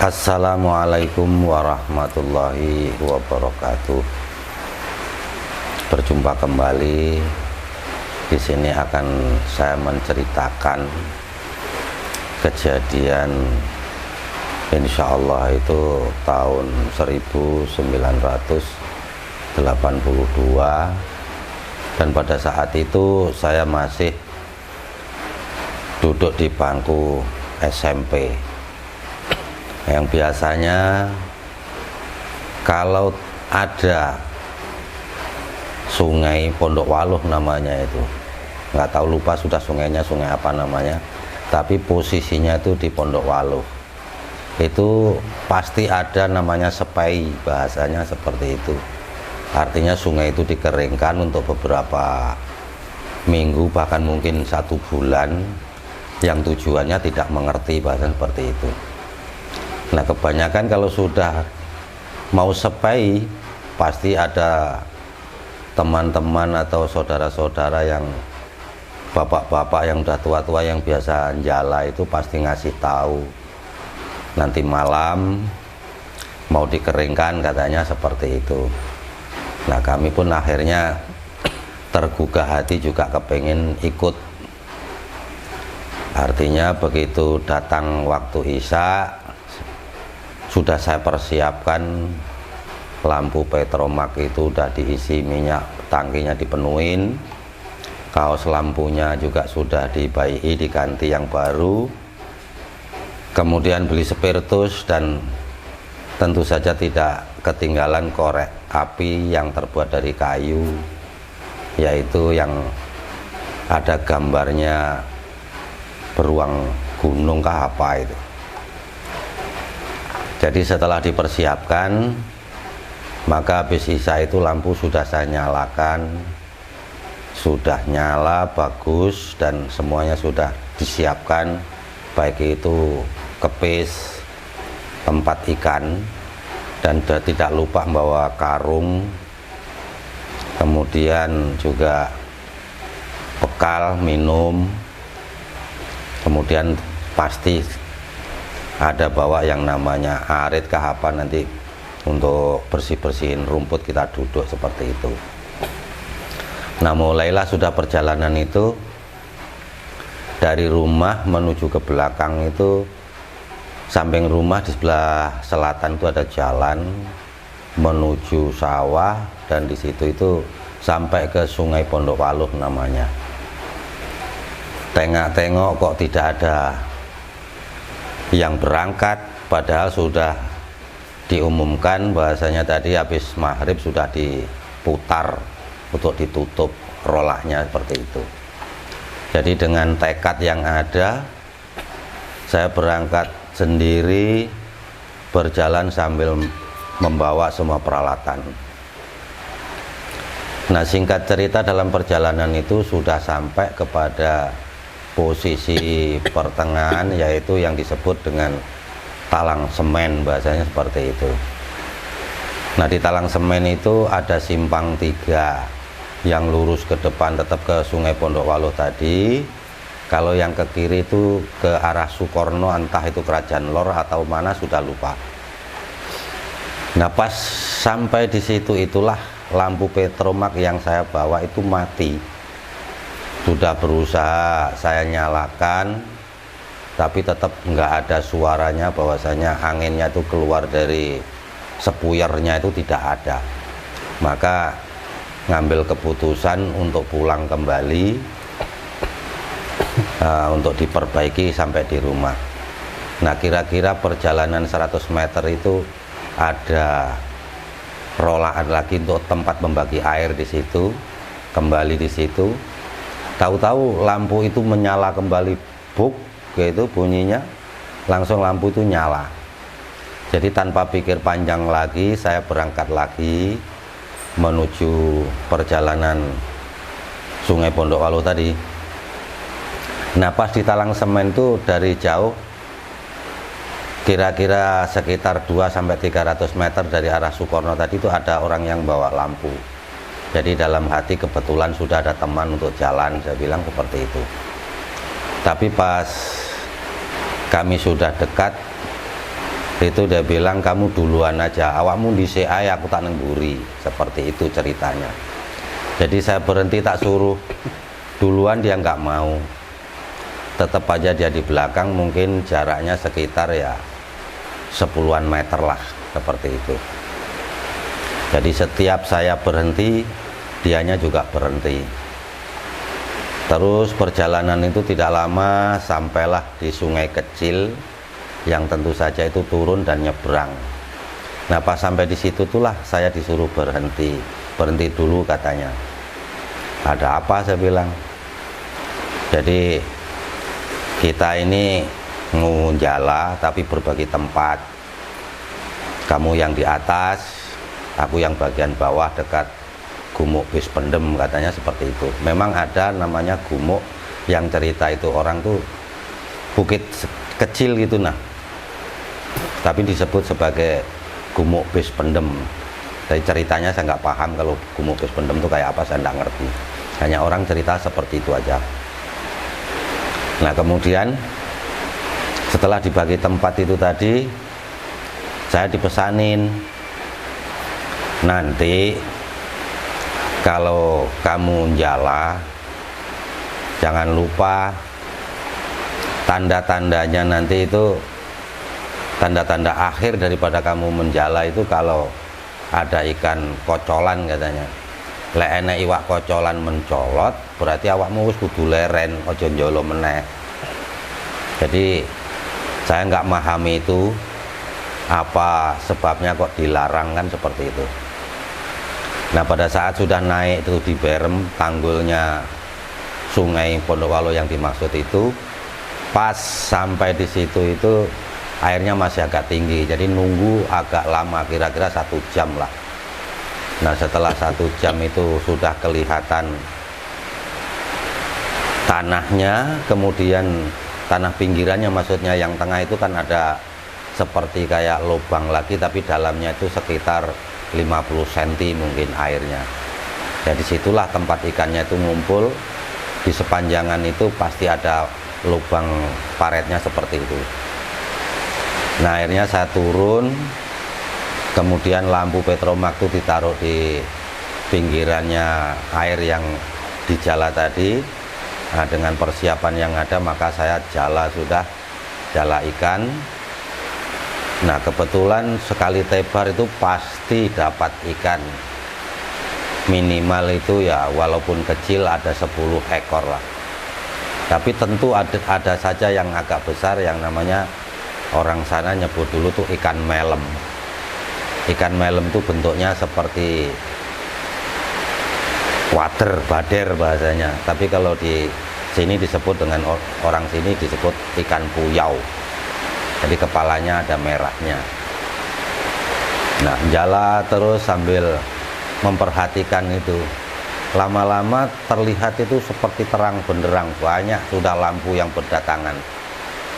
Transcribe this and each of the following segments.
Assalamualaikum warahmatullahi wabarakatuh. Berjumpa kembali. Di sini akan saya menceritakan kejadian insya Allah itu tahun 1982, dan pada saat itu saya masih duduk di bangku SMP. Yang biasanya kalau ada sungai Pondok Waluh namanya itu, nggak tahu, lupa sudah sungainya sungai apa namanya, tapi posisinya itu di Pondok Waluh, itu pasti ada namanya sepai, bahasanya seperti itu. Artinya sungai itu dikeringkan untuk beberapa minggu, bahkan mungkin 1 bulan, yang tujuannya tidak mengerti bahasa seperti itu. Nah, kebanyakan kalau sudah mau sepai, pasti ada teman-teman atau saudara-saudara yang bapak-bapak yang udah tua-tua yang biasa jala itu pasti ngasih tahu nanti malam mau dikeringkan, katanya seperti itu. Nah, kami pun akhirnya tergugah hati juga kepengen ikut. Artinya begitu datang waktu Isya, sudah saya persiapkan lampu petromak itu udah diisi minyak, tangkinya dipenuhin, kaos lampunya juga sudah dibaihi, diganti yang baru, kemudian beli spiritus, dan tentu saja tidak ketinggalan korek api yang terbuat dari kayu, yaitu yang ada gambarnya beruang gunung kah apa itu. Jadi setelah dipersiapkan, maka habis Isya itu lampu sudah saya nyalakan, sudah nyala bagus, dan semuanya sudah disiapkan, baik itu kepis, tempat ikan, dan tidak lupa membawa karung, kemudian juga bekal minum, kemudian pasti ada bawa yang namanya arit kah apa, nanti untuk bersih-bersihin rumput kita duduk seperti itu. Nah, mulailah sudah perjalanan itu dari rumah menuju ke belakang itu, samping rumah di sebelah selatan itu ada jalan menuju sawah, dan di situ itu sampai ke Sungai Pondok Waluh namanya. Tengok-tengok kok tidak ada yang berangkat, padahal sudah diumumkan bahasanya tadi habis maghrib sudah diputar untuk ditutup rolaknya seperti itu. Jadi dengan tekad yang ada, saya berangkat sendiri, berjalan sambil membawa semua peralatan. Nah, singkat cerita, dalam perjalanan itu sudah sampai kepada posisi pertengahan, yaitu yang disebut dengan talang semen, bahasanya seperti itu. Nah, di talang semen itu ada simpang 3 yang lurus ke depan tetap ke Sungai Pondokwaluh tadi. Kalau yang ke kiri itu ke arah Sukorno, entah itu Kerajaan Lor atau mana sudah lupa. Nah, pas sampai di situ itulah lampu petromak yang saya bawa itu mati. Sudah berusaha saya nyalakan, tapi tetap nggak ada suaranya, bahwasanya anginnya itu keluar dari sepuyernya itu tidak ada. Maka ngambil keputusan untuk pulang kembali, untuk diperbaiki sampai di rumah. Nah, kira-kira perjalanan 100 meter itu ada rolaan lagi untuk tempat membagi air di situ. Kembali di situ, tahu-tahu lampu itu menyala kembali, buk gitu bunyinya, langsung lampu itu nyala. Jadi tanpa pikir panjang lagi, saya berangkat lagi menuju perjalanan Sungai Pondokwaluh tadi. Nah, pas di talang semen itu dari jauh, kira-kira sekitar 200-300 meter dari arah Sukorno tadi itu ada orang yang bawa lampu. Jadi dalam hati kebetulan sudah ada teman untuk jalan, saya bilang seperti itu. Tapi pas kami sudah dekat, itu dia bilang, kamu duluan aja, awakmu di CA, aku tak nengguri. Seperti itu ceritanya. Jadi saya berhenti, tak suruh duluan, dia nggak mau. Tetap aja dia di belakang, mungkin jaraknya sekitar ya 10-an meter lah, seperti itu. Jadi setiap saya berhenti, dianya juga berhenti. Terus perjalanan itu tidak lama, sampailah di sungai kecil yang tentu saja itu turun dan nyebrang. Nah, pas sampai di situ itulah saya disuruh berhenti dulu katanya. Ada apa, saya bilang. Jadi kita ini ngunjala tapi berbagi tempat. Kamu yang di atas, aku yang bagian bawah dekat Gumuk Bis Pendem, katanya seperti itu. Memang ada namanya gumuk yang cerita itu orang tuh bukit kecil gitu, nah, tapi disebut sebagai Gumuk Bis Pendem. Dari ceritanya saya nggak paham kalau Gumuk Bis Pendem itu kayak apa, saya nggak ngerti. Hanya orang cerita seperti itu aja. Nah, kemudian setelah dibagi tempat itu tadi, saya dipesanin, nanti kalau kamu njala jangan lupa tanda-tandanya, nanti itu tanda-tanda akhir daripada kamu menjala itu kalau ada ikan kocolan, katanya. Lek enek iwak kocolan mencolot, berarti awakmu wis kudu leren, ojo njolo meneh. Jadi saya nggak memahami itu apa sebabnya kok dilarang, kan seperti itu. Nah, pada saat sudah naik itu di berem tanggulnya Sungai Pondokwaluh yang dimaksud itu, pas sampai di situ itu airnya masih agak tinggi, jadi nunggu agak lama, kira-kira 1 jam lah. Nah, setelah 1 jam itu sudah kelihatan tanahnya, kemudian tanah pinggirannya, maksudnya yang tengah itu kan ada seperti kayak lubang lagi, tapi dalamnya itu sekitar 50 cm mungkin airnya. Jadi situlah tempat ikannya itu ngumpul. Di sepanjangan itu pasti ada lubang paretnya seperti itu. Nah, akhirnya saya turun, kemudian lampu petromak itu ditaruh di pinggirannya air yang di jala tadi. Nah, dengan persiapan yang ada, maka saya jala ikan. Nah, kebetulan sekali tebar itu pasti dapat ikan. Minimal itu ya walaupun kecil ada 10 ekor lah. Tapi tentu ada saja yang agak besar, yang namanya orang sana nyebut dulu tuh ikan melem. Ikan melem itu bentuknya seperti bader bahasanya. Tapi kalau di sini disebut dengan orang sini disebut ikan puyau. Jadi kepalanya ada merahnya. Nah, jala terus sambil memperhatikan itu. Lama-lama terlihat itu seperti terang benderang, banyak sudah lampu yang berdatangan.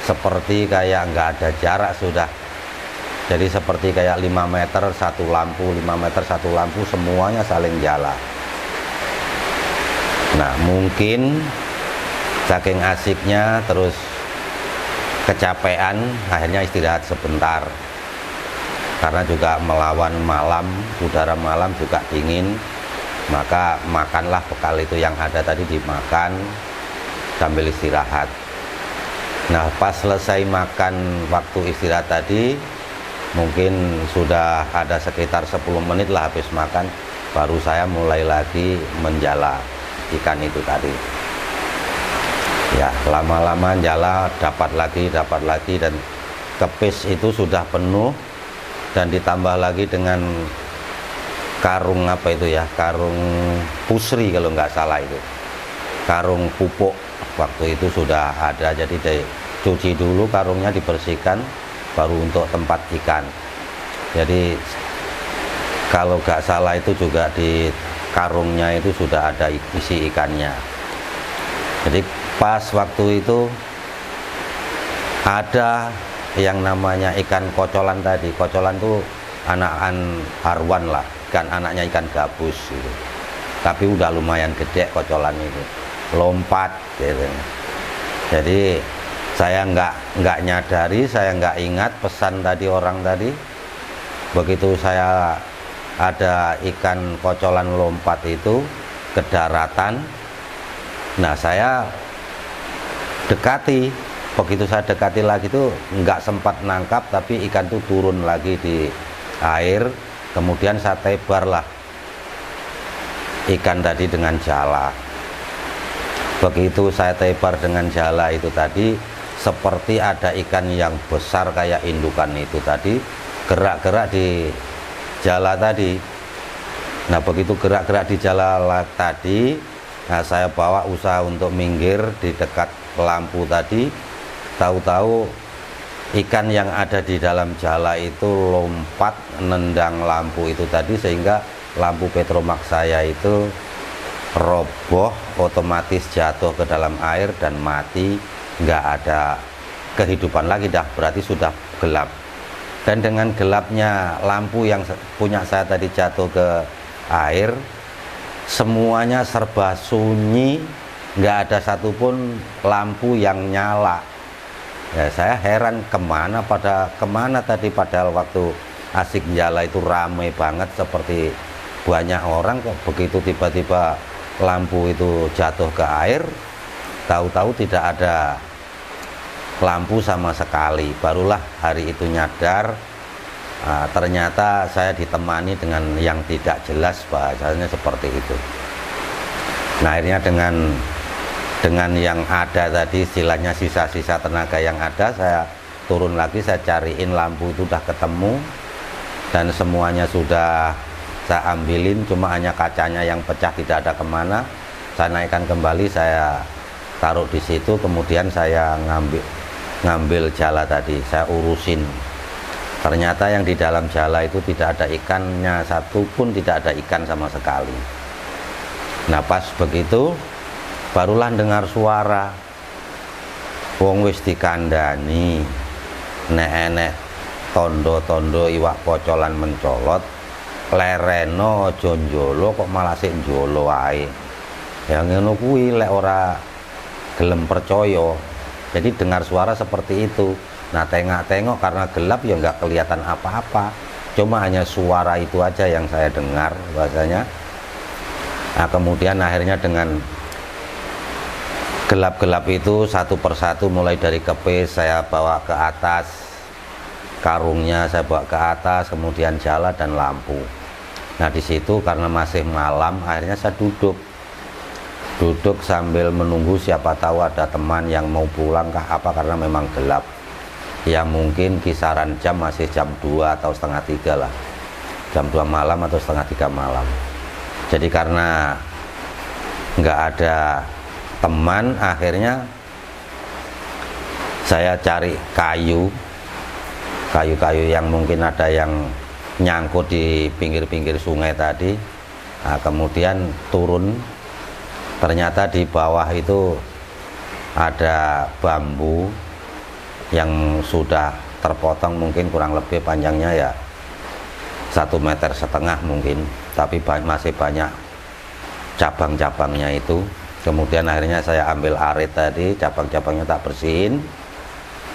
seperti kayak nggak ada jarak sudah. Jadi seperti kayak 5 meter satu lampu, 5 meter satu lampu, semuanya saling nyala. Nah, mungkin saking asiknya terus kecapean, akhirnya istirahat sebentar. Karena juga melawan malam, udara malam juga dingin, maka makanlah bekal itu yang ada tadi, dimakan sambil istirahat. Nah, pas selesai makan waktu istirahat tadi, mungkin sudah ada sekitar 10 menit lah habis makan, baru saya mulai lagi menjala ikan itu tadi. Ya, lama-lama jala, dapat lagi, dan kepis itu sudah penuh, dan ditambah lagi dengan karung apa itu ya, karung pusri kalau nggak salah itu, karung pupuk waktu itu sudah ada. Jadi dicuci dulu karungnya, dibersihkan, baru untuk tempat ikan. Jadi kalau nggak salah itu juga di karungnya itu sudah ada isi ikannya. Jadi pas waktu itu ada yang namanya ikan kocolan tadi. Kocolan tuh anakan harwan lah, kan anaknya ikan gabus gitu. Tapi udah lumayan gede kocolan itu, lompat gitu. Jadi saya nggak nyadari, saya nggak ingat pesan tadi orang tadi. Begitu saya ada ikan kocolan lompat itu ke daratan, nah saya dekati. Begitu saya dekati lagi tuh nggak sempat nangkap, tapi ikan tuh turun lagi di air. Kemudian saya tebarlah ikan tadi dengan jala. Begitu saya tebar dengan jala itu tadi, seperti ada ikan yang besar kayak indukan itu tadi gerak-gerak di jala tadi. Nah, begitu gerak-gerak di jala tadi, nah saya bawa usaha untuk minggir di dekat lampu tadi. Tahu-tahu ikan yang ada di dalam jala itu lompat nendang lampu itu tadi, sehingga lampu petromak saya itu roboh, otomatis jatuh ke dalam air dan mati, nggak ada kehidupan lagi dah, berarti sudah gelap. Dan dengan gelapnya lampu yang punya saya tadi jatuh ke air, semuanya serba sunyi, nggak ada satupun lampu yang nyala. Ya, saya heran kemana tadi, padahal waktu asik nyala itu ramai banget, seperti banyak orang, kok begitu tiba-tiba lampu itu jatuh ke air, tahu-tahu tidak ada lampu sama sekali. Barulah hari itu nyadar, ternyata saya ditemani dengan yang tidak jelas, bahasanya seperti itu. Nah, akhirnya dengan yang ada tadi, istilahnya sisa-sisa tenaga yang ada, saya turun lagi, saya cariin lampu itu udah ketemu, dan semuanya sudah saya ambilin, cuma hanya kacanya yang pecah, tidak ada kemana. Saya naikkan kembali, saya taruh di situ, kemudian saya ngambil jala tadi, saya urusin. Ternyata yang di dalam jala itu tidak ada ikannya satupun, tidak ada ikan sama sekali. Nah, pas begitu barulah dengar suara, wong wis dikandani nek enek tondo-tondo iwak pocolan mencolot, lereno aja njolo, kok malah sik njolo wae. Ya ngono kuwi lek ora gelem percaya. Jadi dengar suara seperti itu. Nah, tengok-tengok karena gelap ya nggak kelihatan apa-apa, cuma hanya suara itu aja yang saya dengar bahasanya. Nah, kemudian akhirnya dengan gelap-gelap itu satu persatu, mulai dari kepis saya bawa ke atas, karungnya saya bawa ke atas, kemudian jala dan lampu. Nah, di situ karena masih malam, akhirnya saya duduk sambil menunggu, siapa tahu ada teman yang mau pulang kah apa, karena memang gelap. Ya mungkin kisaran jam masih jam 2 atau setengah 3 lah, jam 2 malam atau setengah 3 malam. Jadi karena nggak ada teman, akhirnya saya cari kayu yang mungkin ada yang nyangkut di pinggir-pinggir sungai tadi. Nah, kemudian turun, ternyata di bawah itu ada bambu yang sudah terpotong mungkin kurang lebih panjangnya ya 1,5 meter mungkin, tapi masih banyak cabang-cabangnya itu. Kemudian akhirnya saya ambil arit tadi, cabang-cabangnya tak bersihin.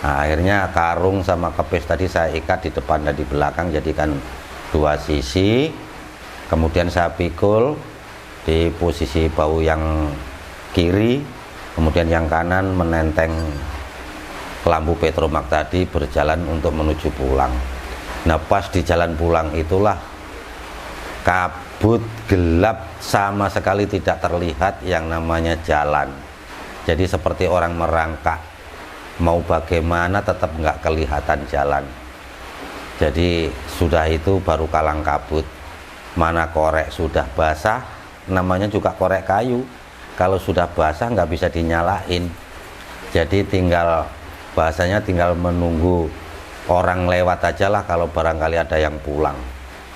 Nah, akhirnya karung sama kepis tadi saya ikat di depan dan di belakang, jadikan 2 sisi. Kemudian saya pikul di posisi bau yang kiri, kemudian yang kanan menenteng lampu petromak tadi, berjalan untuk menuju pulang. Nah, pas di jalan pulang itulah kabut gelap, sama sekali tidak terlihat yang namanya jalan. Jadi seperti orang merangkak, mau bagaimana tetap nggak kelihatan jalan. Jadi sudah itu baru kalang kabut. Mana korek sudah basah, namanya juga korek kayu, kalau sudah basah nggak bisa dinyalain. Jadi bahasanya tinggal menunggu orang lewat aja lah kalau barangkali ada yang pulang.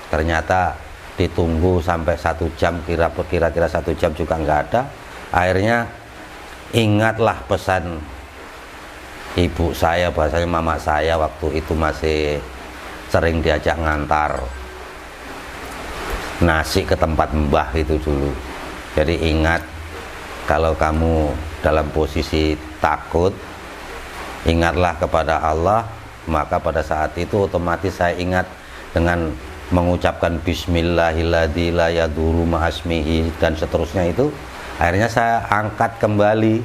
Ternyata ditunggu sampai 1 jam, kira-kira 1 jam juga nggak ada. Akhirnya ingatlah pesan ibu saya, bahasanya mama saya waktu itu masih sering diajak ngantar nasi ke tempat mbah itu dulu. Jadi ingat, kalau kamu dalam posisi takut, ingatlah kepada Allah. Maka pada saat itu otomatis saya ingat dengan mengucapkan bismillahilladzi la yadurru ma'asmihi dan seterusnya itu. Akhirnya saya angkat kembali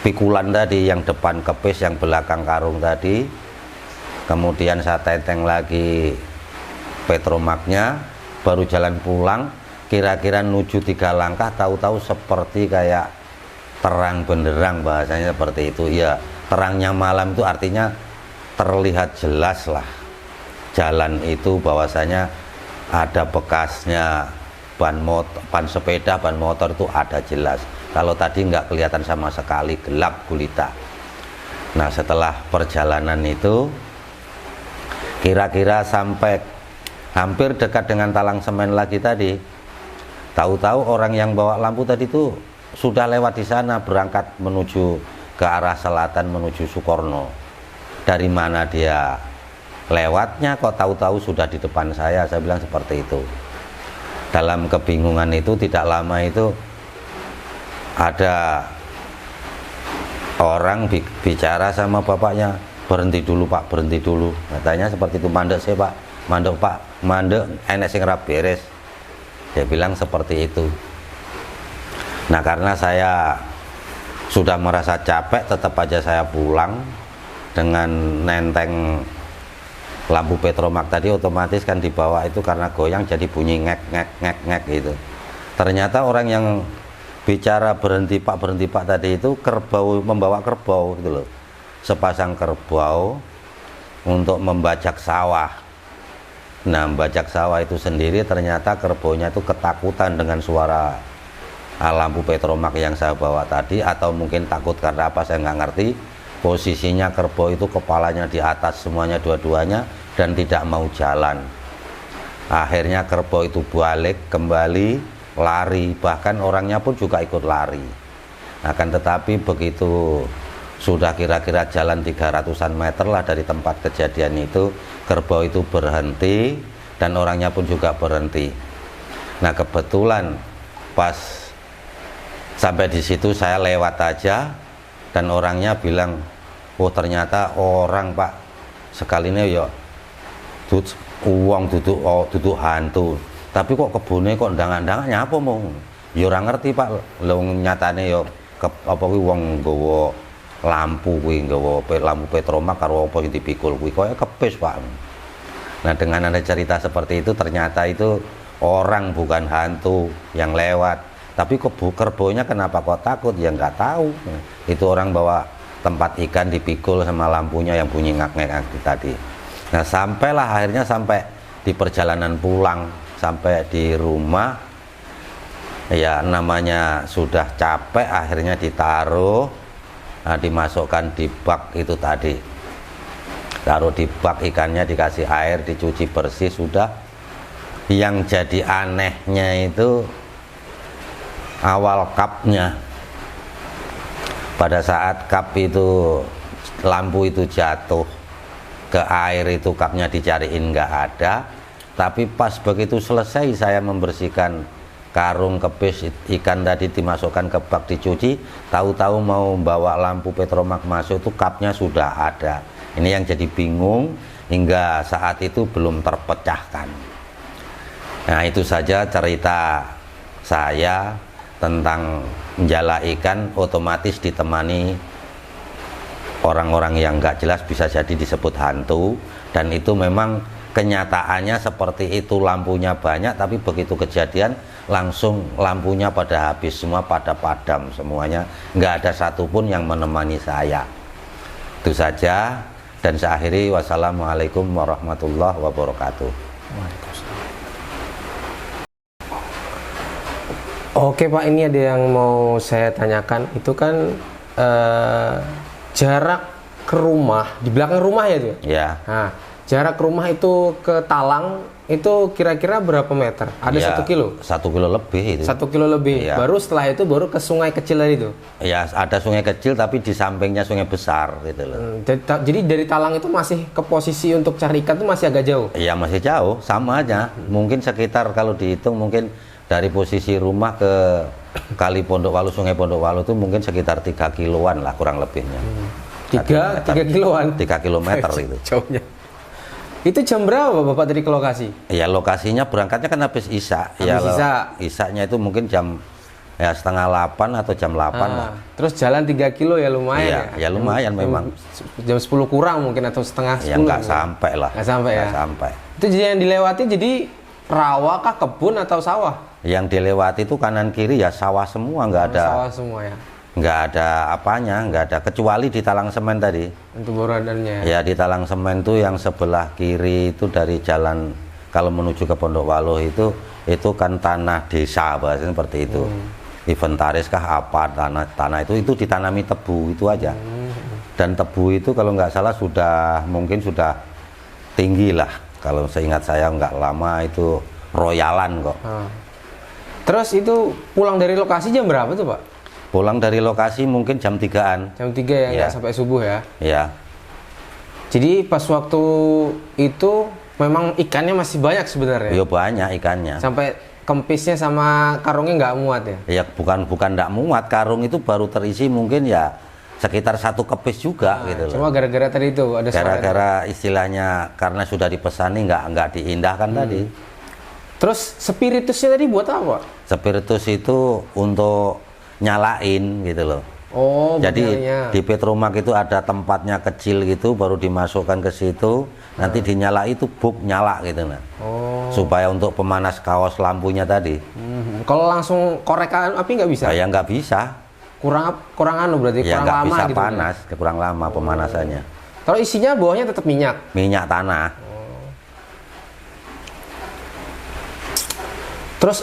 pikulan tadi, yang depan kepis, yang belakang karung tadi. Kemudian saya tenteng lagi petromaknya, baru jalan pulang. Kira-kira menuju 3 langkah, tahu-tahu seperti kayak terang benderang, bahasanya seperti itu ya. Terangnya malam itu artinya terlihat jelas lah jalan itu, bahwasanya ada bekasnya ban sepeda, ban motor itu ada jelas. Kalau tadi nggak kelihatan sama sekali, gelap gulita. Nah, setelah perjalanan itu kira-kira sampai hampir dekat dengan talang semen lagi tadi, tahu-tahu orang yang bawa lampu tadi itu sudah lewat di sana, berangkat menuju ke arah selatan, menuju Sukorno. Dari mana dia lewatnya kok tahu-tahu sudah di depan saya bilang seperti itu. Dalam kebingungan itu, tidak lama itu ada orang bicara sama bapaknya, berhenti dulu pak, berhenti dulu. Katanya seperti itu, mandek saya pak, mandek pak, mandek enek sing rap beres. Dia bilang seperti itu. Nah, karena saya sudah merasa capek, tetap aja saya pulang dengan nenteng lampu petromak tadi. Otomatis kan di bawah itu karena goyang jadi bunyi ngek ngek ngek ngek gitu. Ternyata orang yang bicara berhenti pak tadi itu kerbau, membawa kerbau gitu loh, sepasang kerbau untuk membajak sawah. Nah, membajak sawah itu sendiri ternyata kerbaunya itu ketakutan dengan suara lampu petromak yang saya bawa tadi, atau mungkin takut karena apa saya nggak ngerti. Posisinya kerbau itu kepalanya di atas semuanya, dua-duanya, dan tidak mau jalan. Akhirnya kerbau itu balik kembali, lari, bahkan orangnya pun juga ikut lari. Akan tetapi begitu sudah kira-kira jalan 300-an meter lah dari tempat kejadian itu, kerbau itu berhenti dan orangnya pun juga berhenti. Nah, kebetulan pas sampai di situ saya lewat aja dan orangnya bilang, oh ternyata orang pak, sekali ini ya uang duduk hantu, tapi kok kebunnya kok ndangan-ndangan nyapa mau, ya orang ngerti pak, lo nyatane ya apa kuwi wong nggawa lampu kuwi, nggawa lampu petromak karo apa yang dipikul kuwi koyo kepis pak. Nah, dengan ada cerita seperti itu, ternyata itu orang, bukan hantu yang lewat. Tapi kerbaunya kenapa kok takut? Ya nggak tahu. Itu orang bawa tempat ikan dipikul sama lampunya yang bunyi ngak-ngak tadi. Nah, sampailah akhirnya sampai di perjalanan pulang, sampai di rumah, ya namanya sudah capek, akhirnya ditaruh, nah, dimasukkan di bak itu tadi. Taruh di bak ikannya, dikasih air, dicuci bersih, sudah. Yang jadi anehnya itu awal kapnya. pada saat kap itu lampu itu jatuh ke air itu kapnya dicariin nggak ada, tapi pas begitu selesai saya membersihkan karung kepis ikan tadi dimasukkan ke bak dicuci, tahu-tahu mau bawa lampu Petromak masuk itu kapnya sudah ada. Ini yang jadi bingung hingga saat itu belum terpecahkan. Nah itu saja cerita saya tentang menjala ikan, otomatis ditemani orang-orang yang nggak jelas, bisa jadi disebut hantu, dan itu memang kenyataannya seperti itu. Lampunya banyak tapi begitu kejadian langsung lampunya pada habis semua, pada padam semuanya, nggak ada satupun yang menemani saya. Itu saja, dan saya akhiri, wassalamualaikum warahmatullahi wabarakatuh. Oke Pak, ini ada yang mau saya tanyakan. Itu kan jarak ke rumah, di belakang rumah ya itu? Ya. Nah, jarak ke rumah itu ke Talang itu kira-kira berapa meter? Ada Ya, 1 kilo? 1 kilo lebih itu. 1 kilo lebih. Ya. Baru setelah itu baru ke sungai kecil tadi itu? Ya, ada sungai kecil tapi di sampingnya sungai besar gitu loh. Jadi dari Talang itu masih ke posisi untuk cari ikan itu masih agak jauh? Ya masih jauh, sama aja. Mungkin sekitar, kalau dihitung mungkin dari posisi rumah ke kali Pondok Walu, sungai Pondok Walu itu mungkin sekitar 3 kiloan lah kurang lebihnya. 3 kiloan? 3 kilometer itu. Jauhnya. Itu jam berapa Bapak tadi ke lokasi? Ya lokasinya berangkatnya kan habis Isya. Ya, Isyanya itu mungkin jam ya setengah 8 atau jam 8 lah. Terus jalan 3 kilo ya lumayan ya? Ya lumayan memang. Jam 10 kurang mungkin atau setengah 10? Ya nggak sampai lah. Nggak sampai ya? Sampai. Itu yang dilewati jadi rawa kah, kebun atau sawah? Yang dilewati itu kanan kiri ya sawah semua, nggak ada. Sawah semua ya? Nggak ada apanya, nggak ada, kecuali di Talang Semen tadi. Untuk borodannya? Ya di Talang Semen tuh yang sebelah kiri itu dari jalan kalau menuju ke Pondok Walu itu kan tanah desa, bahasanya seperti itu. Inventaris kah apa, tanah itu ditanami tebu itu aja. Dan tebu itu kalau nggak salah mungkin sudah tinggi lah. Kalau seingat saya nggak lama itu royalan kok. Terus itu pulang dari lokasi jam berapa tuh Pak? Pulang dari lokasi mungkin jam 3-an. Jam 3 ya, nggak sampai subuh ya? Ya. Jadi pas waktu itu memang ikannya masih banyak sebenarnya? Iya banyak ikannya. Sampai kempisnya sama karungnya nggak muat ya? Ya bukan nggak muat, karung itu baru terisi mungkin ya sekitar 1 kepis juga gitu loh. Cuma gara-gara tadi itu ada gara-gara istilahnya karena sudah dipesani nggak diindahkan tadi. Terus spiritusnya tadi buat apa? Spiritus itu untuk nyalain gitu loh. Oh, jadi benarnya. di Petromak itu ada tempatnya kecil gitu, baru dimasukkan ke situ, nanti dinyala itu buk nyala gitu nah. Oh. Supaya untuk pemanas kaos lampunya tadi. Kalau langsung korek api nggak bisa? Ya nggak bisa. Kurang anu berarti Ya kurang nggak lama bisa gitu. panas, kurang lama pemanasannya. Kalau isinya bawahnya tetap minyak. Minyak tanah. Terus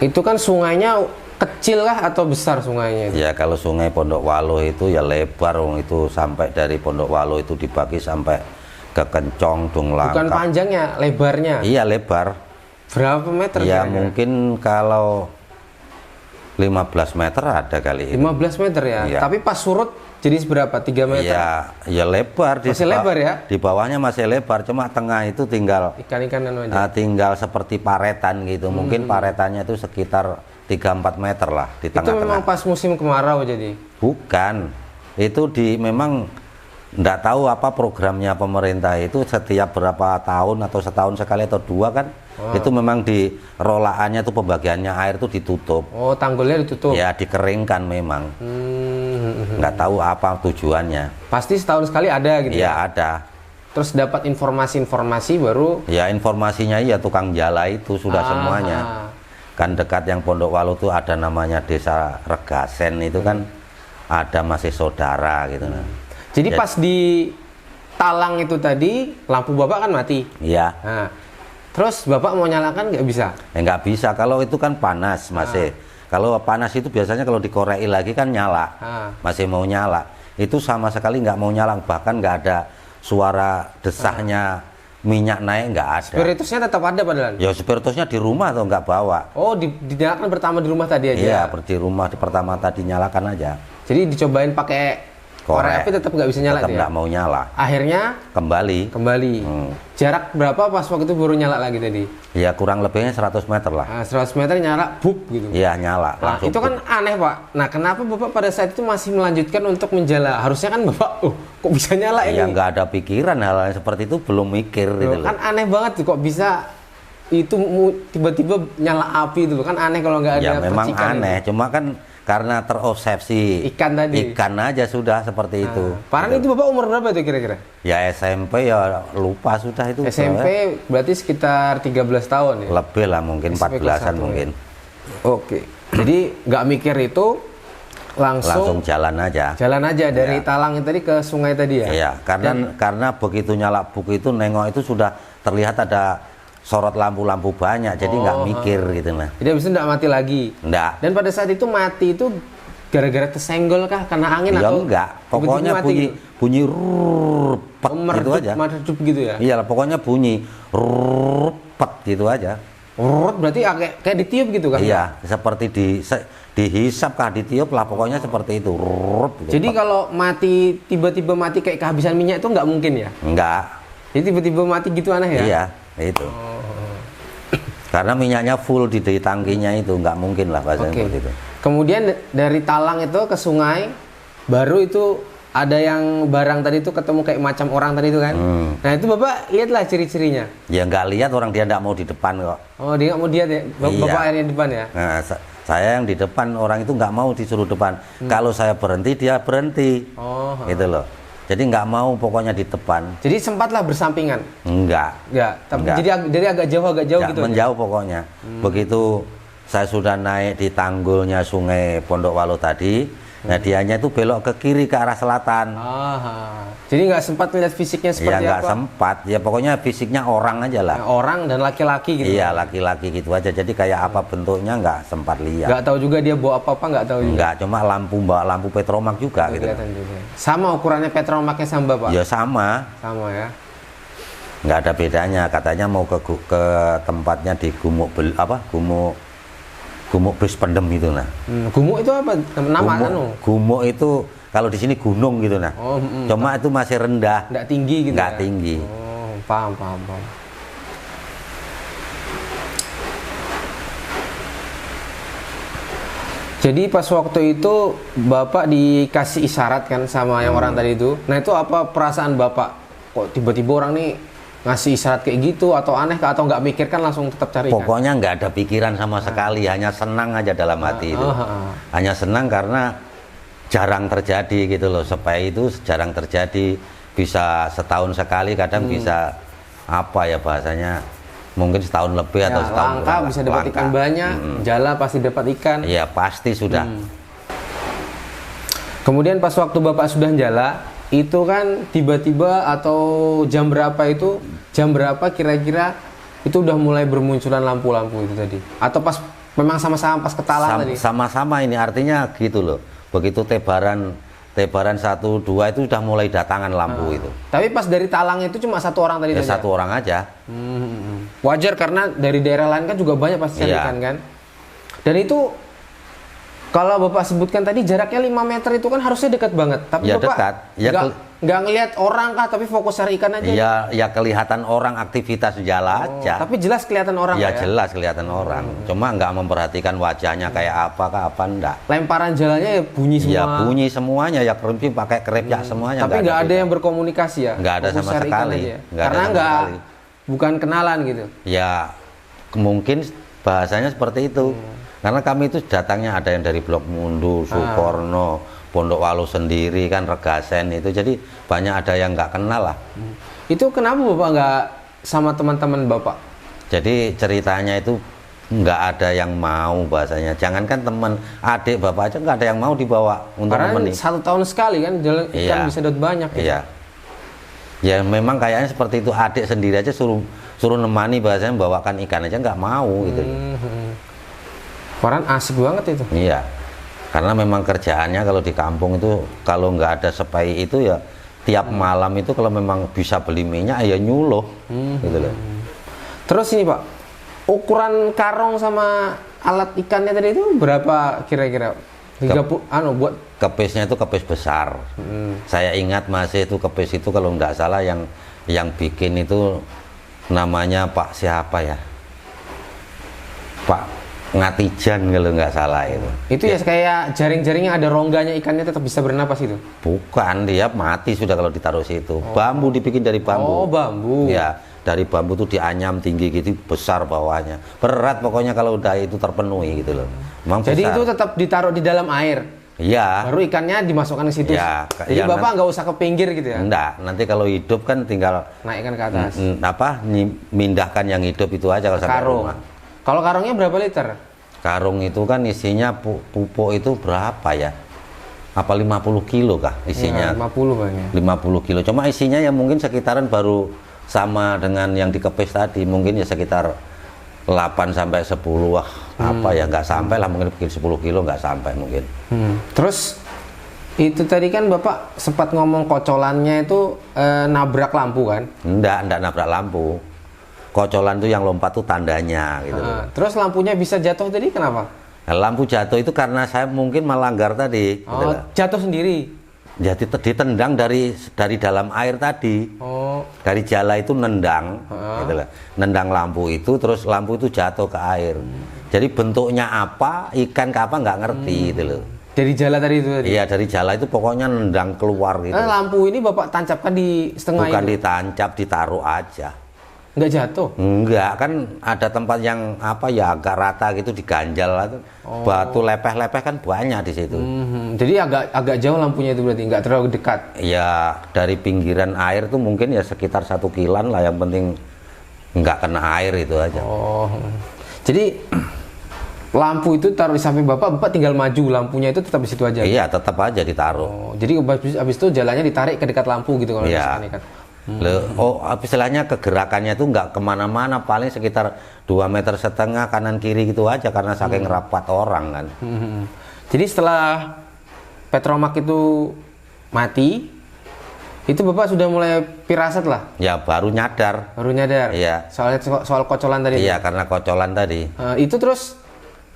itu kan sungainya kecil kah atau besar sungainya? Ya kalau sungai Pondok Walu itu ya lebar, itu sampai dari Pondok Walu itu dibagi sampai ke Kencong, Dunglangkap. Bukan panjangnya, lebarnya. Iya lebar. Berapa meter? Ya kira-kira? mungkin kalau 15 meter ada kali. 15 meter ya. Iya. Tapi pas surut jadi seberapa? 3 meter? Ya lebar. Masih lebar ya? Di bawahnya masih lebar, cuma tengah itu tinggal Ikan-ikanan aja. tinggal seperti paretan gitu. Mungkin paretannya itu sekitar 3-4 meter lah di Itu tengah-tengah. memang pas musim kemarau jadi? Bukan, itu memang enggak tahu apa programnya pemerintah itu setiap berapa tahun atau setahun sekali atau 2 kan. Itu memang di rolaannya itu pembagiannya air itu ditutup. Oh, tanggulnya ditutup? Ya dikeringkan memang. Nggak tahu apa tujuannya. Pasti setahun sekali ada gitu Ya ada. Terus dapat informasi-informasi baru? Ya informasinya ya tukang jala itu sudah semuanya. Kan dekat yang Pondok Walu itu ada namanya Desa Regasen itu kan ada masih saudara gitu. Jadi pas di Talang itu tadi lampu Bapak kan mati. Iya. Nah, terus Bapak mau nyalakan nggak bisa? Nggak bisa, kalau itu kan panas masih. Kalau panas itu biasanya kalau dikorei lagi kan nyala. Masih mau nyala. Itu sama sekali nggak mau nyala, bahkan nggak ada suara desahnya minyak naik, nggak ada. Spiritusnya tetap ada padahal? Ya spiritusnya di rumah atau nggak bawa. Oh, dinyalakan pertama di rumah tadi aja? Iya, di rumah di pertama tadi nyalakan aja. Jadi dicobain pakai korek api tetap nggak bisa nyala tetap dia. nggak mau nyala. Akhirnya Kembali. Jarak berapa pas waktu itu baru nyala lagi tadi? Ya kurang lebihnya 100 meter lah. Nah, 100 meter nyala, buk gitu. Iya nyala. Nah, Langsung. itu kan aneh Pak. Nah kenapa Bapak pada saat itu masih melanjutkan untuk menjala? Harusnya kan Bapak, kok bisa nyala ini? Ya nggak ada pikiran hal yang seperti itu, belum mikir gitu loh. Kan aneh banget tuh, kok bisa itu tiba-tiba nyala api itu kan aneh kalau nggak ada Ya memang percikan aneh, itu. cuma kan karena terobsesi Ikan tadi. ikan aja sudah seperti itu. Parang itu Bapak umur berapa itu kira-kira? Ya SMP ya lupa sudah itu. SMP berarti sekitar 13 tahun ya? Lebih lah mungkin SMP kelas 14-an 1 mungkin. Oke. Jadi nggak mikir itu, langsung jalan aja. jalan aja dari talang tadi ke sungai tadi ya? Iya, karena begitu nyala buk itu nengok itu sudah terlihat ada sorot lampu-lampu banyak, jadi nggak mikir gitu nah. Jadi habis itu nggak mati lagi? Nggak. Dan pada saat itu mati itu gara-gara tersenggol kah? Karena angin Ya atau? enggak, pokoknya tiba-tiba mati bunyi rrrpet gitu meredup, aja. meredup gitu ya? Iya lah, pokoknya bunyi rrrpet gitu aja. Rrrr, berarti kayak ditiup gitu kan? Iya, seperti dihisap kah ditiup lah, pokoknya seperti itu. Rrrp, gitu. Jadi kalau mati tiba-tiba mati kayak kehabisan minyak itu nggak mungkin ya? Enggak. Jadi tiba-tiba mati gitu aneh ya? Iya, itu. Karena minyaknya full di tangkinya itu, nggak mungkin lah bahasanya seperti itu. Kemudian dari talang itu ke sungai, baru itu ada yang barang tadi itu ketemu kayak macam orang tadi itu kan? Nah itu Bapak lihatlah ciri-cirinya. Ya nggak lihat, orang dia nggak mau di depan kok. Oh dia nggak mau lihat ya? Bapak Iya. akhirnya di depan ya? Nah, saya yang di depan, orang itu nggak mau disuruh depan. Kalau saya berhenti, dia berhenti. Oh. Gitu loh. Jadi nggak mau pokoknya di depan. Jadi sempatlah bersampingan? Enggak. Ya, tapi Enggak. jadi dari agak jauh Nggak, gitu. menjauh pokoknya. Begitu saya sudah naik di tanggulnya Sungai Pondok Walu tadi, nah dianya itu belok ke kiri ke arah selatan. Jadi nggak sempat melihat fisiknya Ya seperti nggak apa? sempat. Ya pokoknya fisiknya orang aja lah. Nah, orang dan laki-laki gitu. Iya laki-laki gitu aja. Jadi kayak apa bentuknya nggak sempat lihat. Nggak tahu juga dia bawa apa-apa, nggak tahu juga. Enggak, cuma bawa lampu petromak juga gitu. Kelihatan juga. Sama ukurannya petromaknya sama Bapak? Ya sama, Sama ya. nggak ada bedanya. Katanya mau ke tempatnya di Gumuk Bris Pendem itu nah. Gumuk itu apa? Nama anu? Gumuk itu kalau di sini gunung gitu nah. Oh, Cuma itu masih rendah. nggak tinggi gitu Nggak ya? tinggi. Oh, paham. Jadi pas waktu itu Bapak dikasih isyarat kan sama yang orang tadi itu. Nah itu apa perasaan Bapak? Kok tiba-tiba orang nih ngasih isyarat kayak gitu, atau aneh kah, atau nggak mikirkan langsung tetap cari ikan? Pokoknya nggak ada pikiran sama sekali, hanya senang aja dalam hati itu. Hanya senang karena jarang terjadi gitu loh. Supaya itu jarang terjadi, bisa setahun sekali, kadang bisa apa ya bahasanya, mungkin setahun lebih atau setahun langka, bisa dapat ikan banyak, jala pasti dapat ikan. Iya pasti sudah. Kemudian pas waktu Bapak sudah jala, itu kan tiba-tiba atau jam berapa kira-kira itu udah mulai bermunculan lampu-lampu itu tadi? Atau pas memang sama-sama pas ketalang tadi? Sama-sama ini artinya gitu loh. Begitu tebaran 1, 2 itu udah mulai datangan lampu itu. Tapi pas dari talang itu cuma satu orang tadi? Ya satu orang aja. Wajar karena dari daerah lain kan juga banyak pasti cari Iya. ikan kan? Dan itu kalau Bapak sebutkan tadi jaraknya 5 meter itu kan harusnya dekat banget. Tapi Ya, Bapak dekat. Ya, nggak ngelihat orang kah, tapi fokus cari ikan aja? Ya kelihatan orang aktivitas jala aja. Tapi jelas kelihatan orang Ya Pak, jelas kelihatan orang. Cuma nggak memperhatikan wajahnya kayak apa enggak. Lemparan jalannya ya bunyi semua. Ya bunyi semuanya, ya keremping pakai kerepyak semuanya. Tapi nggak ada yang berkomunikasi ya? Nggak ada Fokus sama cari ikan sekali. aja ya? Nggak ada Karena sama nggak, sekali. bukan kenalan gitu. Ya mungkin bahasanya seperti itu. Karena kami itu datangnya ada yang dari Blok Mundu, Sukorno, Pondok Walu sendiri kan, Regasen itu. Jadi banyak ada yang nggak kenal lah. Itu kenapa Bapak nggak sama teman-teman Bapak? Jadi ceritanya itu nggak ada yang mau bahasanya. Jangankan teman adik bapak aja nggak ada yang mau dibawa untuk Karena nemenin. 1 tahun sekali kan jalan ikan Iya. bisa dapat banyak. Gitu. Iya. Ya memang kayaknya seperti itu, adik sendiri aja suruh nemani bahasanya, bawakan ikan aja nggak mau gitu. Koran asik banget itu. Iya. Karena memang kerjaannya kalau di kampung itu kalau nggak ada sepai itu ya tiap malam itu kalau memang bisa beli minyak ya nyuluh gitu loh. Terus ini Pak, ukuran karung sama alat ikannya tadi itu berapa kira-kira? buat Kepisnya itu kepis besar. Saya ingat masih itu kepis itu kalau nggak salah yang bikin itu namanya Pak siapa ya? Pak Ngatijan kalau nggak salah itu. Itu ya kayak jaring-jaringnya ada rongganya, ikannya tetap bisa bernapas itu. Bukan, dia mati sudah kalau ditaruh situ. Bambu dibikin dari bambu. Oh, bambu. Ya, dari bambu tuh dianyam tinggi gitu, besar bawahnya. Berat pokoknya kalau udah itu terpenuhi gitu loh. Memang Jadi besar. itu tetap ditaruh di dalam air. Iya. Baru ikannya dimasukkan ke situ. Ya, Jadi ya, Bapak nggak usah ke pinggir gitu ya. Enggak, nanti kalau hidup kan tinggal Naikkan ke atas. mindahkan yang hidup itu aja kalau sampai Karung. rumah. Kalau karungnya berapa liter? Karung itu kan isinya pupuk itu berapa ya? Apa 50 kilo kah isinya? Ya, 50 banyak. 50 kilo. Cuma isinya ya mungkin sekitaran baru sama dengan yang dikepis tadi. Mungkin ya sekitar 8 sampai 10. Wah, apa ya, nggak sampai lah, mungkin 10 kilo nggak sampai mungkin. Terus itu tadi kan Bapak sempat ngomong kocolannya itu nabrak lampu kan? Enggak nabrak lampu. Kocolan tuh yang lompat tuh tandanya gitu. Terus lampunya bisa jatuh tadi kenapa? Nah, lampu jatuh itu karena saya mungkin melanggar tadi. Gitu Oh, loh. jatuh sendiri. Jadi ditendang dari dalam air tadi. Oh, Dari jala itu nendang, gitu loh. Nendang lampu itu, terus lampu itu jatuh ke air. Jadi bentuknya apa, ikan ke apa nggak ngerti gitu loh. dari jala tadi itu tadi. Iya, dari jala itu pokoknya nendang keluar gitu. Lampu ini Bapak tancapkan di setengah Bukan itu. ditancap, ditaruh aja. Nggak jatuh. Enggak, kan ada tempat yang apa ya agak rata gitu diganjal itu. Batu lepeh-lepeh kan banyak di situ. Jadi agak jauh lampunya itu berarti nggak terlalu dekat. Ya dari pinggiran air tuh mungkin ya sekitar 1 kilan lah, yang penting nggak kena air itu aja. Oh. Jadi lampu itu taruh di samping Bapak tinggal maju, lampunya itu tetap di situ aja. Iya, tetap aja ditaruh. Oh, jadi habis itu jalannya ditarik ke dekat lampu gitu kalau Iya. misalkan ikan. Istilahnya kegerakannya itu nggak kemana-mana, paling sekitar 2,5 meter kanan kiri gitu aja karena saking rapat orang kan. Jadi setelah Petromak itu mati, itu Bapak sudah mulai firasat lah, Ya baru nyadar. baru nyadar. Iya. Soal kocolan tadi. Iya, karena kocolan tadi. Itu terus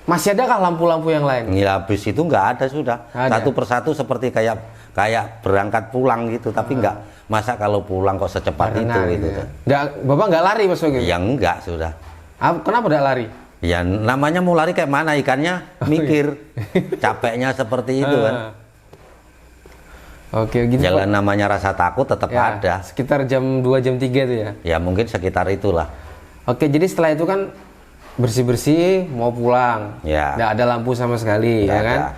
masih adakah lampu-lampu yang lain? Ya, habis itu nggak ada sudah. Ada. Satu persatu seperti kayak berangkat pulang gitu, tapi nggak, masa kalau pulang kok secepat Barengan itu. gitu ya. Bapak nggak lari pas waktu itu? Ya enggak sudah. Kenapa nggak lari? Ya namanya mau lari kayak mana, ikannya mikir. Capeknya seperti itu kan. Oke, gitu. Jalan namanya rasa takut tetap Ya, ada. sekitar jam 2 jam 3 itu ya. Ya mungkin sekitar itulah. Oke, jadi setelah itu kan bersih-bersih mau pulang. Ya. Nggak ada lampu sama sekali, Nggak ya kan? ada.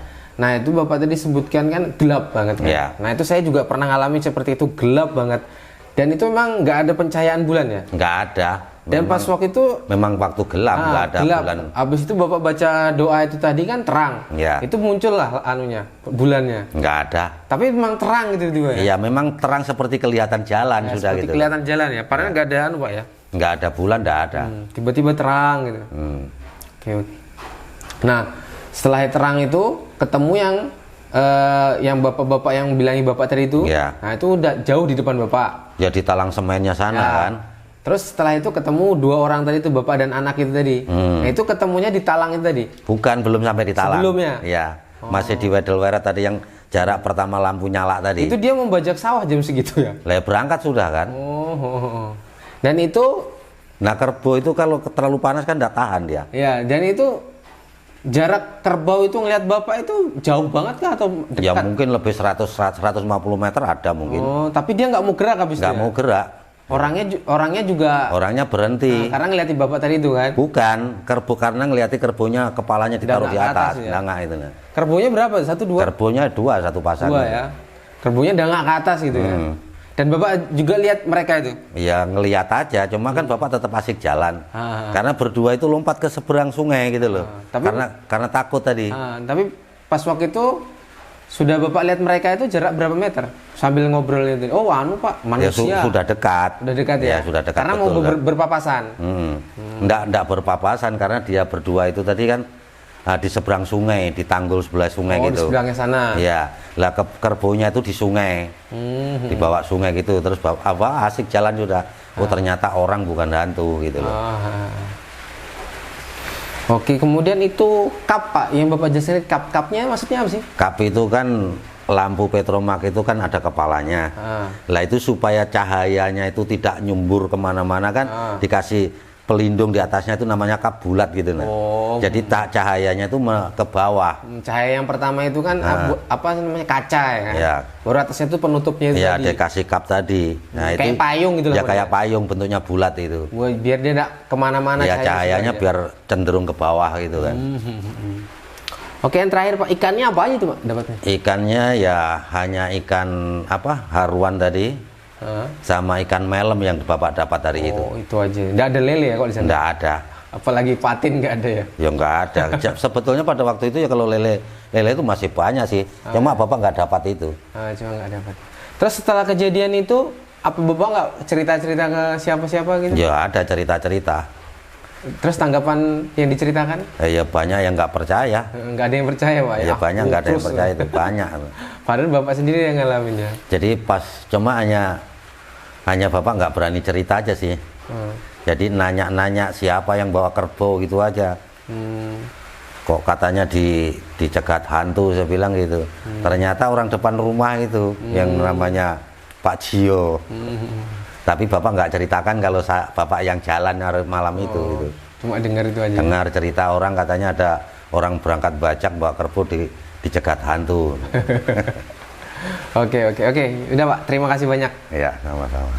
Nah, itu Bapak tadi sebutkan kan gelap banget kan? Ya. Nah, itu saya juga pernah ngalamin seperti itu, gelap banget. Dan itu memang nggak ada pencahayaan bulan ya? Nggak ada. Dan pas waktu itu Memang waktu gelap, nggak ada gelap. bulan. Habis itu Bapak baca doa itu tadi kan terang. Ya. Itu muncul lah anunya, bulannya. Nggak ada. Tapi memang terang gitu tiba ya? Iya, memang terang seperti kelihatan jalan Ya, sudah seperti gitu. kelihatan jalan ya. Padahal nggak ada anu Pak ya. Nggak ada bulan, nggak ada. Tiba-tiba terang gitu. Oke, oke. Nah, setelah terang itu ketemu yang bapak-bapak yang bilangi Bapak tadi itu. Ya. Nah, itu udah jauh di depan Bapak. Ya di talang semennya sana Ya. kan. Terus setelah itu ketemu 2 orang tadi itu, Bapak dan anak itu tadi. Nah, itu ketemunya di talang itu tadi. Bukan, belum sampai di talang. Sebelumnya? Iya. Masih di Wedelweret tadi yang jarak pertama lampu nyala tadi. Itu dia membajak sawah jam segitu ya. Lah berangkat sudah kan. Oh. Dan itu Nah kerbau itu kalau terlalu panas kan nggak tahan dia. ya, dan itu jarak kerbau itu ngelihat Bapak itu jauh banget kah atau Ya dekat? mungkin lebih 150 meter ada mungkin. Oh, tapi dia nggak mau gerak habis Nggak itu ya? mau gerak. Orangnya juga Orangnya berhenti. karena ngeliatin Bapak tadi itu kan. Bukan kerbau, karena ngeliati kerbaunya kepalanya ditaruh di Dangak ke atas. atas ya? Dangak itu. Nah. Kerbaunya berapa? 1, 2? Kerbaunya 2 satu pasang. 2 ya. Kerbaunya dangak ke atas gitu ya. Dan Bapak juga lihat mereka itu. Ya ngeliat aja, cuma kan Bapak tetap asik jalan. Karena berdua itu lompat ke seberang sungai gitu loh. Tapi- karena takut tadi. Tapi pas waktu itu sudah Bapak lihat mereka itu jarak berapa meter? Sambil ngobrol itu. Oh, anu Pak, Ya manusia. sudah dekat. Udah dekat ya? Sudah dekat. Karena mau betul, kan. berpapasan. Nggak berpapasan karena dia berdua itu tadi kan di seberang sungai, di tanggul sebelah sungai Oh, di gitu. sebelahnya sana. Iya, lah kerbaunya itu di sungai, dibawa sungai gitu, terus asik jalan sudah. Oh ternyata orang bukan hantu gitu loh. Oke, kemudian itu kap Pak, yang Bapak jelasin kap-kapnya maksudnya apa sih? Kap itu kan lampu petromak itu kan ada kepalanya. Lah itu supaya cahayanya itu tidak nyumbur kemana-mana kan dikasih pelindung di atasnya itu namanya kap bulat gitu nah. Jadi cahayanya itu ke bawah. Cahaya yang pertama itu kan apa namanya kaca ya kan? Ya. Baru atasnya itu penutupnya itu ya, tadi. dikasih kap tadi. Nah, kayak itu payung gitu ya kayak payung bentuknya bulat itu. Biar dia tidak kemana-mana. Ya cahayanya biar cenderung ke bawah gitu kan. Oke, yang terakhir Pak, ikannya apa aja tuh Pak dapatnya? Ikannya ya hanya ikan apa haruan tadi. Sama ikan melem yang Bapak dapat hari itu. Oh, itu aja. Nggak ada lele ya kok di sana? Nggak ada. Apalagi patin nggak ada ya? Ya nggak ada. Sebetulnya pada waktu itu ya kalau lele itu masih banyak sih. Cuma Bapak nggak dapat itu. Cuma nggak dapat. Terus setelah kejadian itu, apa Bapak nggak cerita-cerita ke siapa-siapa gitu? Ya ada cerita-cerita. Terus tanggapan yang diceritakan? Ya banyak yang nggak percaya. Nggak ada yang percaya Pak ya? Ya banyak nggak ada yang percaya itu banyak. Padahal Bapak sendiri yang ngalaminnya. Jadi pas cuma hanya Bapak nggak berani cerita aja sih. Jadi nanya-nanya siapa yang bawa kerbau gitu aja. Kok katanya dicegat hantu, saya bilang gitu. Ternyata orang depan rumah itu yang namanya Pak Jio. Tapi Bapak nggak ceritakan kalau Bapak yang jalan malam itu. Gitu. Cuma dengar itu aja. Dengar cerita orang katanya ada orang berangkat bajak bawa kerbau dicegat hantu. Oke. Udah Pak, terima kasih banyak. Ya, sama-sama.